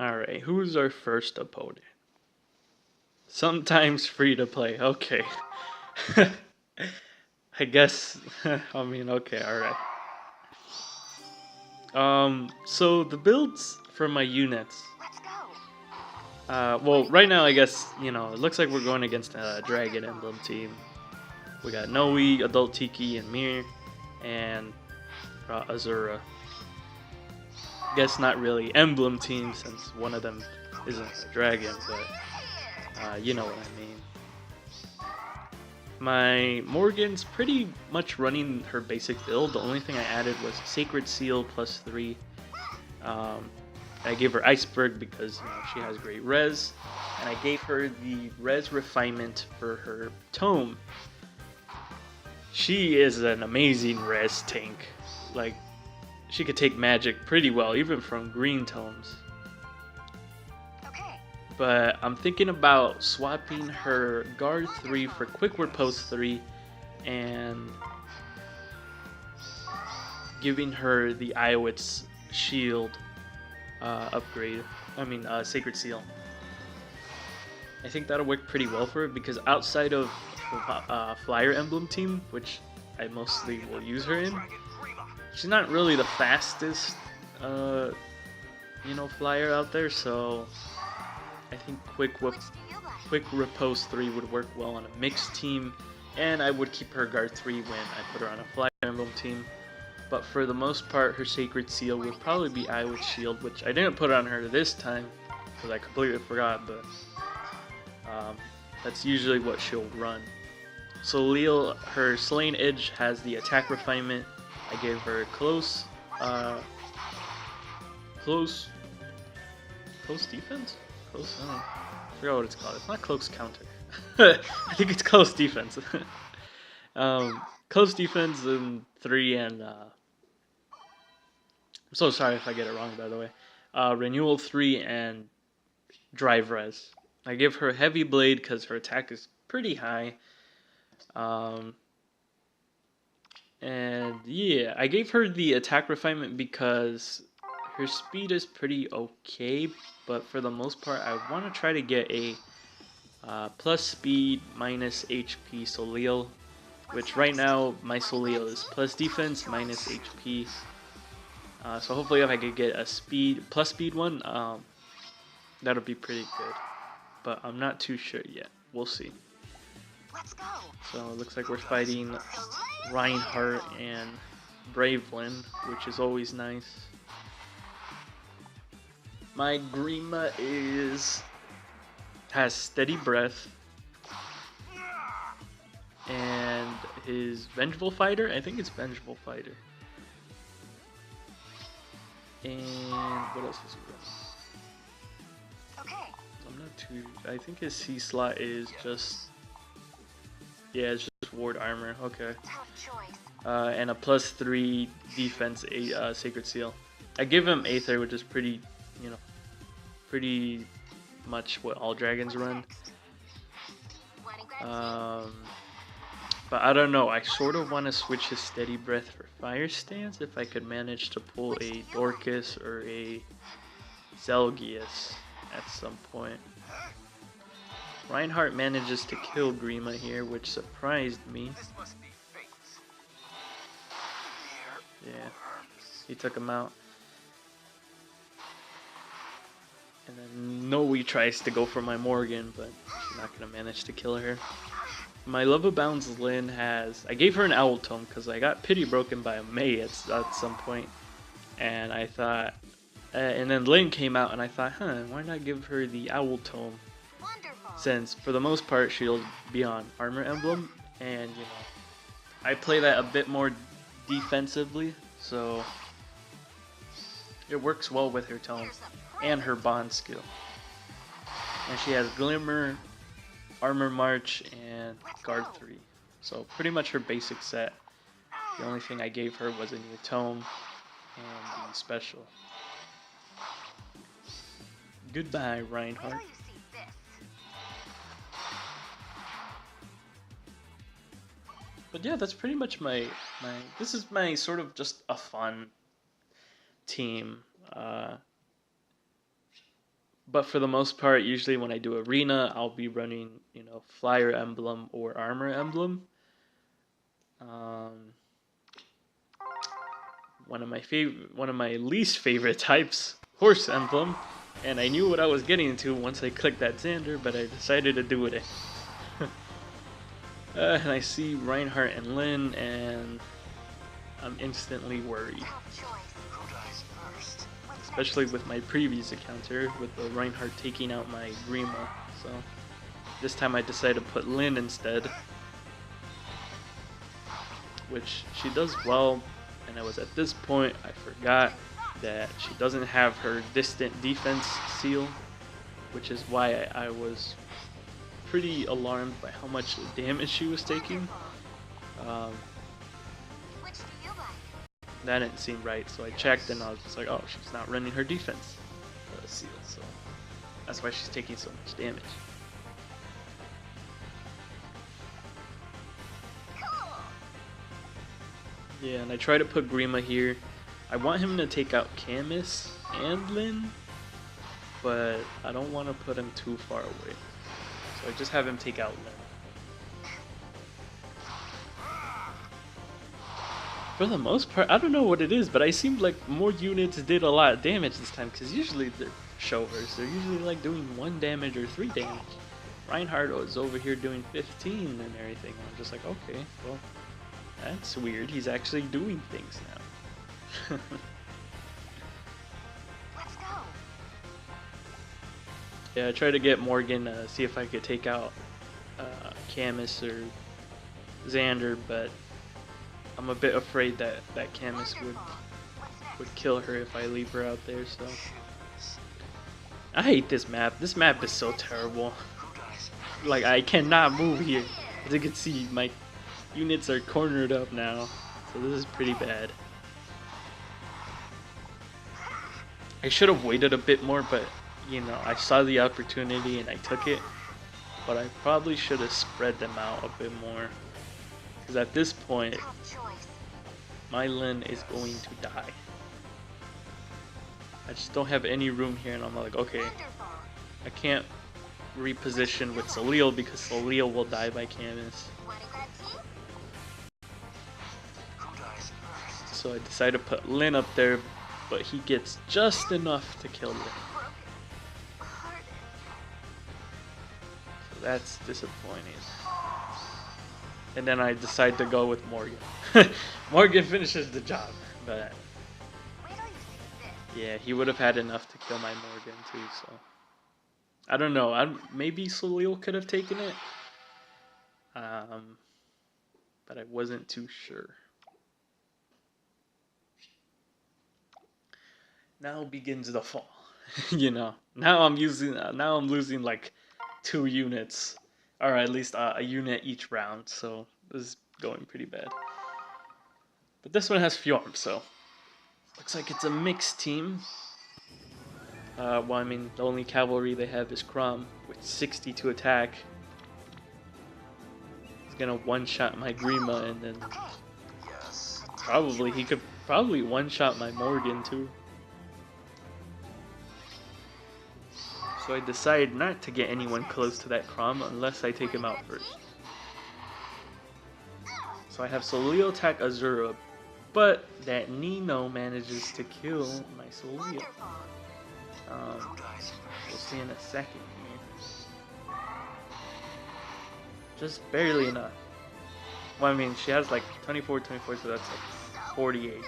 Alright, who's our first opponent? Sometimes free to play. Okay. I guess. I mean, okay, alright. So the builds for my units. Well, right now, I guess, it looks like we're going against a Dragon Emblem team. We got Noe, Adult Tiki, and Mir, and Azura. Guess not really Emblem team since one of them isn't a dragon, but you know what I mean. My Morgan's pretty much running her basic build. The only thing I added was Sacred Seal +3. I gave her Iceberg because she has great res, and I gave her the res refinement for her tome. She is an amazing res tank. Like, she could take magic pretty well, even from green tomes. But I'm thinking about swapping her Guard 3 for Quick Riposte 3 and giving her the Iowitz shield upgrade. Sacred Seal. I think that'll work pretty well for her because outside of Flyer Emblem team, which I mostly will use her in, she's not really the fastest, flyer out there, so I think Quick Riposte 3 would work well on a mixed team, and I would keep her Guard 3 when I put her on a Flyer Emblem team. But for the most part, her Sacred Seal would probably be Iowitz Shield, which I didn't put on her this time because I completely forgot, but that's usually what she'll run. So Leal, her Slaying Edge has the attack refinement. I gave her close defense? I forgot what it's called. It's not close counter. I think it's close defense. Close defense in 3 and I'm so sorry if I get it wrong, by the way. Renewal 3 and Drive Res. I give her Heavy Blade because her attack is pretty high. And yeah, I gave her the attack refinement because her speed is pretty okay, but for the most part, I want to try to get a plus speed minus HP Soleil, which right now my Soleil is plus defense minus HP. So hopefully if I could get a plus speed one, that'll be pretty good. But I'm not too sure yet. We'll see. Let's go. So it looks like we're fighting Reinhardt and Lyn, which is always nice. My Grima has Steady Breath, and his Vengeful Fighter, I think it's Vengeful Fighter. And what else is he running? I'm not too. I think his C slot is just. Yeah, it's just Ward Armor. Okay. And a +3 defense, Sacred Seal. I give him Aether, which is pretty, pretty much what all dragons run. But I don't know, I sort of want to switch his Steady Breath for Fire Stance if I could manage to pull a Dorcas or a Zelgius at some point. Reinhardt manages to kill Grima here, which surprised me. Yeah, he took him out. And then Noe tries to go for my Morgan, but she's not going to manage to kill her. My Love Abounds Lyn has... I gave her an Owl Tome because I got Pity Broken by a May at some point. And I thought... and then Lyn came out and I thought, why not give her the Owl Tome? Since, for the most part, she'll be on Armor Emblem. And, I play that a bit more defensively. So, it works well with her tome and her bond skill. And she has Glimmer, Armor March, and Guard 3. So pretty much her basic set. The only thing I gave her was a new tome and the special. Goodbye, Reinhardt. But yeah, that's pretty much my this is my sort of just a fun team. But for the most part, usually when I do arena, I'll be running, you know, flyer emblem or armor emblem. Um, one of my least favorite types, horse emblem, and I knew what I was getting into once I clicked that Xander, but I decided to do it. And I see Reinhardt and Lyn, and I'm instantly worried. Especially with my previous encounter, with the Reinhardt taking out my Grima. So this time I decided to put Lyn instead, which she does well. And I was at this point, I forgot that she doesn't have her distant defense seal, which is why I was pretty alarmed by how much damage she was taking. That didn't seem right, so I checked and I was just like, oh, she's not running her defense seal, so that's why she's taking so much damage. Yeah, and I try to put Grima here. I want him to take out Camus and Lyn, but I don't want to put him too far away. So I just have him take out Lyn. For the most part, I don't know what it is, but I seemed like more units did a lot of damage this time, because usually they're showers. They're usually like doing 1 damage or 3 damage. Reinhardt was over here doing 15 and everything. I'm just like, okay, well, that's weird. He's actually doing things now. Let's go. Yeah, I tried to get Morgan, see if I could take out Camus or Xander, but I'm a bit afraid that Camus would kill her if I leave her out there, so. I hate this map. This map is so terrible. Like, I cannot move here. As you can see, my units are cornered up now, so this is pretty bad. I should have waited a bit more, but, you know, I saw the opportunity and I took it. But I probably should have spread them out a bit more. Because at this point, my Lyn is going to die. I just don't have any room here, and I'm like, okay, I can't reposition with Salil because Salil will die by Camus. So I decided to put Lyn up there, but he gets just enough to kill Lyn. So that's disappointing. And then I decide to go with Morgan. Morgan finishes the job, but yeah, he would have had enough to kill my Morgan too, so I don't know. Maybe Salil could have taken it, but I wasn't too sure. Now begins the fall. You know, now I'm losing like 2 units, or at least a unit each round. So this is going pretty bad. But this one has Fjorm, so looks like it's a mixed team. Well, I mean, the only cavalry they have is Crom with 60 to attack. He's gonna one-shot my Grima, and then he could probably one-shot my Morgan too. So I decide not to get anyone close to that Crom unless I take him out first. So I have Salil attack Azura, but that Nino manages to kill my Salil. We'll see in a second here. Just barely enough. Well, I mean, she has like 24, so that's like 48 damage.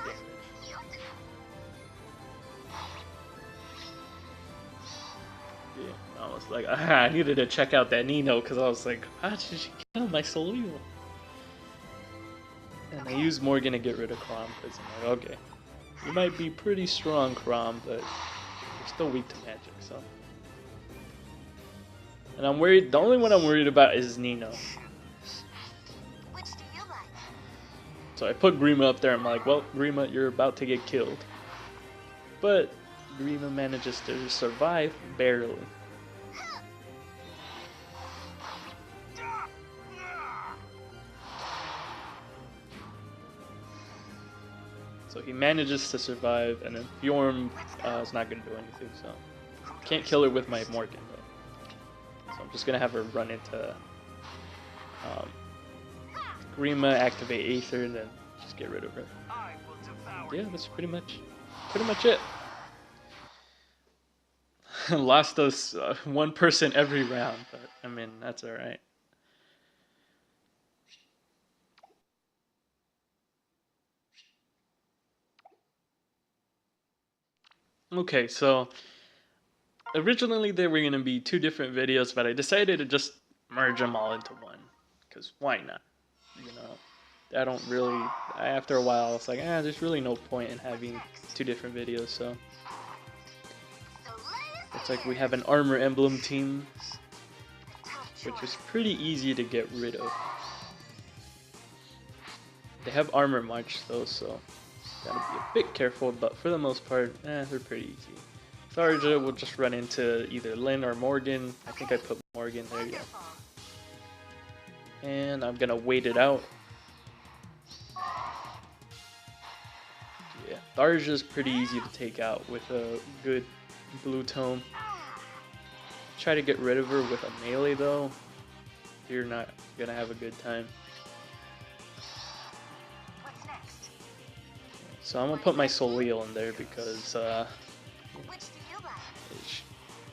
Yeah, I was like, I needed to check out that Nino because I was like, how did she kill my Salil? And I used Morgan to get rid of Crom because I'm like, okay, you might be pretty strong, Crom, but you're still weak to magic, so. And I'm worried, the only one I'm worried about is Nino. So I put Grima up there, I'm like, well, Grima, you're about to get killed. But Grima manages to survive, barely. So he manages to survive, and then Fjorm is not going to do anything, so. Can't kill her with my Morgan though. So I'm just gonna have her run into Grima, activate Aether, and then just get rid of her. Yeah, that's pretty much it. Lost us one person every round, but I mean that's all right. Okay, so originally there were going to be 2 different videos, but I decided to just merge them all into one, because why not? You know, I don't really, after a while, it's like, there's really no point in having 2 different videos, so. It's like we have an armor emblem team, which is pretty easy to get rid of. They have armor march though, so gotta be a bit careful, but for the most part, they're pretty easy. Tharja will just run into either Lyn or Morgan. I think I put Morgan there, yeah. And I'm gonna wait it out. Yeah, Tharja's pretty easy to take out with a good blue tome. Try to get rid of her with a melee though. You're not gonna have a good time. So I'm gonna put my Soleil in there because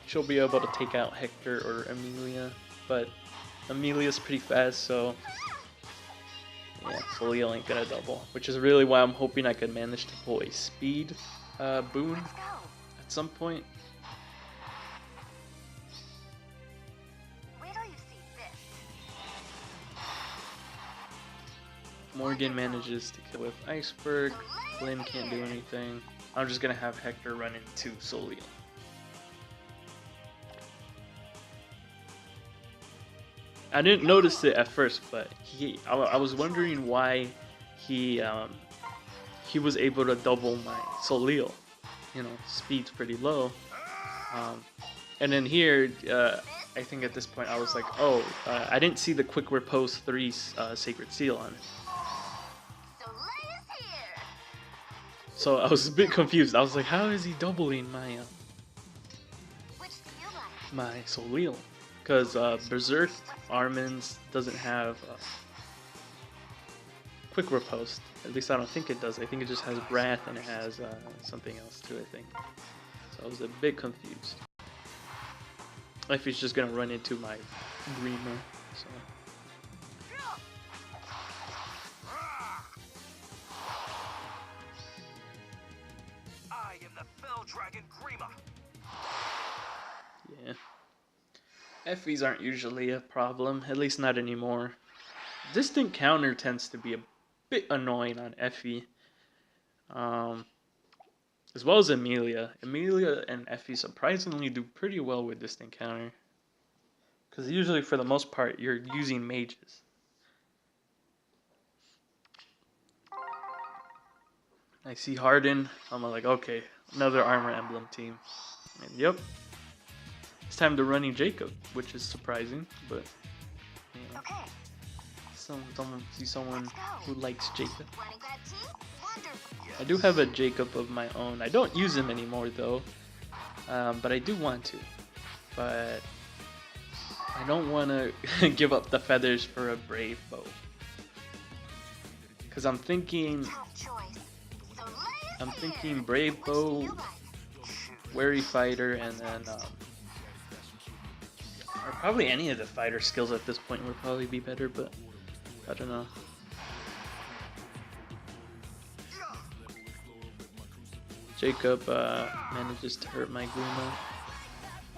she'll be able to take out Hector or Amelia, but Amelia's pretty fast, so yeah, Soleil ain't gonna double, which is really why I'm hoping I could manage to pull a speed boon at some point. Morgan manages to kill with Iceberg. Lyn can't do anything. I'm just gonna have Hector run into Soleil. I didn't notice it at first, but I was wondering why he was able to double my Soleil. You know, speed's pretty low. And then here, I think at this point I was like, oh, I didn't see the quick repose 3 sacred seal on it. So I was a bit confused. I was like, how is he doubling my Soleil? Because Berserk Armin's doesn't have quick riposte. At least I don't think it does. I think it just has Wrath and it has something else too, I think. So I was a bit confused. If he's just gonna run into my Grima, so. Dragon Grima. Yeah. Effie's aren't usually a problem, at least not anymore. Distant counter tends to be a bit annoying on Effie. As well as Amelia. Amelia and Effie surprisingly do pretty well with distant counter. Because usually for the most part you're using mages. I see Harden, I'm like, okay, another armor emblem team. And yep, it's time to running Jacob, which is surprising, but you know, someone who likes Jacob. I do have a Jacob of my own. I don't use him anymore though, but I do want to. But I don't want to give up the feathers for a brave bow, because I'm thinking Brave Bow, Wary Fighter, and then or probably any of the fighter skills at this point would probably be better, but I don't know. Jacob manages to hurt my Grima,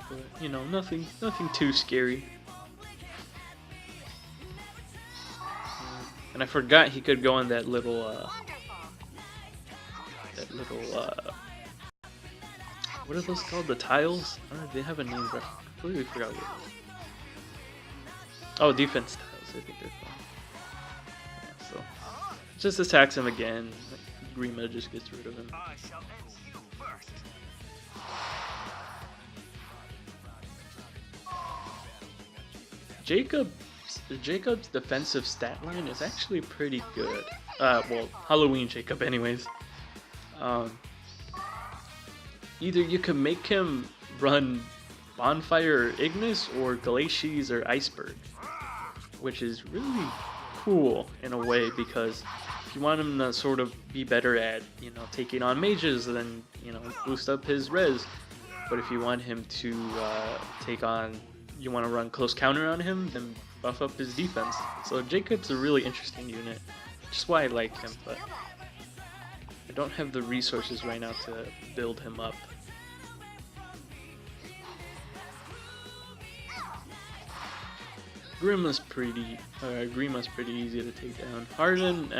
but you know, nothing too scary. And I forgot he could go on that little what are those called? The tiles? I don't know, they have a name, but I completely forgot what it was. Oh, defense tiles, I think they're called. Yeah, so just attacks him again. Grima just gets rid of him. Jacob's defensive stat line is actually pretty good. Well, Halloween Jacob anyways. Either you can make him run Bonfire or Ignis or Glacies or Iceberg, which is really cool in a way, because if you want him to sort of be better at, taking on mages, then, boost up his res. But if you want him to you want to run close counter on him, then buff up his defense. So Jacob's a really interesting unit, which is why I like him, but I don't have the resources right now to build him up. Grima's pretty easy to take down. Harden,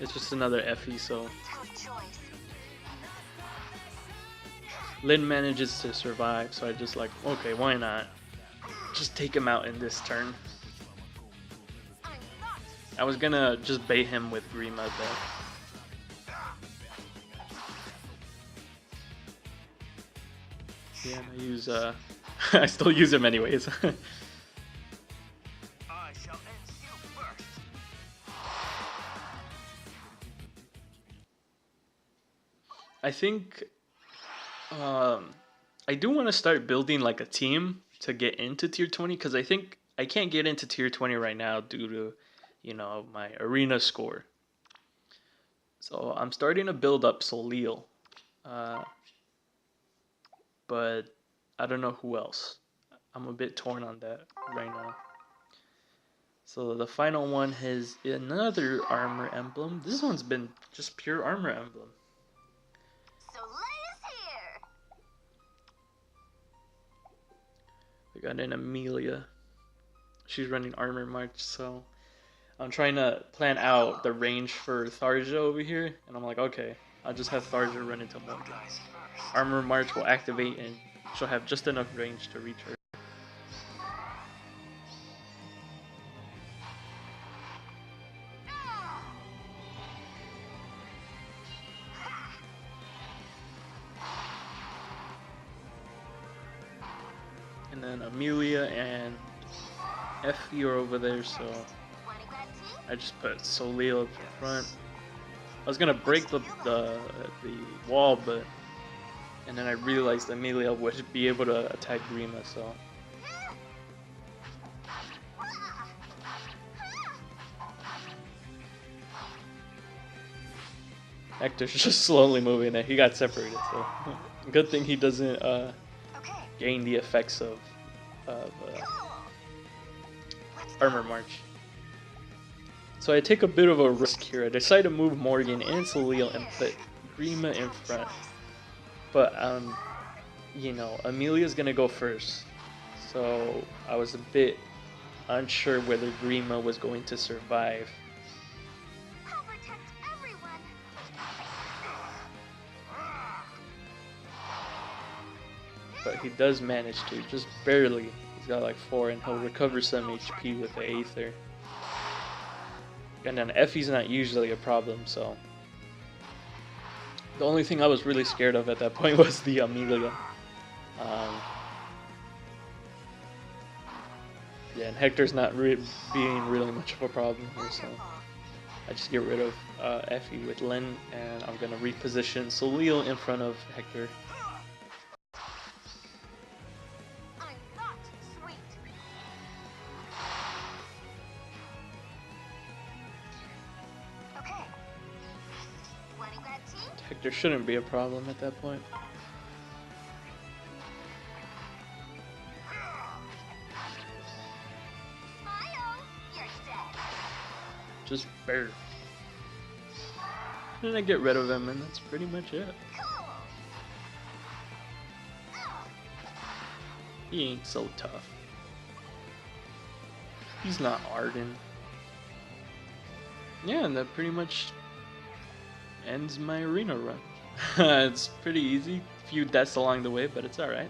it's just another FE, so Lyn manages to survive, so I just like, okay, why not? Just take him out in this turn. I was gonna just bait him with Grima though. Yeah, I use I still use him anyways. I think I do want to start building like a team to get into tier 20, because I think I can't get into tier 20 right now due to, my arena score. So I'm starting to build up Solil, but I don't know who else. I'm a bit torn on that right now. So the final one has another armor emblem. This one's been just pure armor emblem. We got an Amelia. She's running Armor March, so I'm trying to plan out the range for Tharja over here, and I'm like, okay, I'll just have Tharja run into Morgan. Armor March will activate, and she'll have just enough range to reach her. And then Amelia and FE are over there, so I just put Solil up in front. I was gonna break the wall, and then I realized Amelia would be able to attack Grima, so. Hector's just slowly moving there. He got separated, so good thing he doesn't gain the effects of Armor March. So I take a bit of a risk here. I decide to move Morgan and Solil and put Grima in front. But Amelia's gonna go first. So I was a bit unsure whether Grima was going to survive. But he does manage to, just barely. He's got like 4, and he'll recover some HP with the Aether. And then Effie's not usually a problem, so. The only thing I was really scared of at that point was the Amelia. Yeah, and Hector's not being really much of a problem here, so. I just get rid of Effie with Lyn, and I'm gonna reposition Solil in front of Hector. Hector shouldn't be a problem at that point. Just barely. And I get rid of him, and that's pretty much it. He ain't so tough. He's not Arden. Yeah, and that pretty much ends my arena run. It's pretty easy. A few deaths along the way, but it's alright.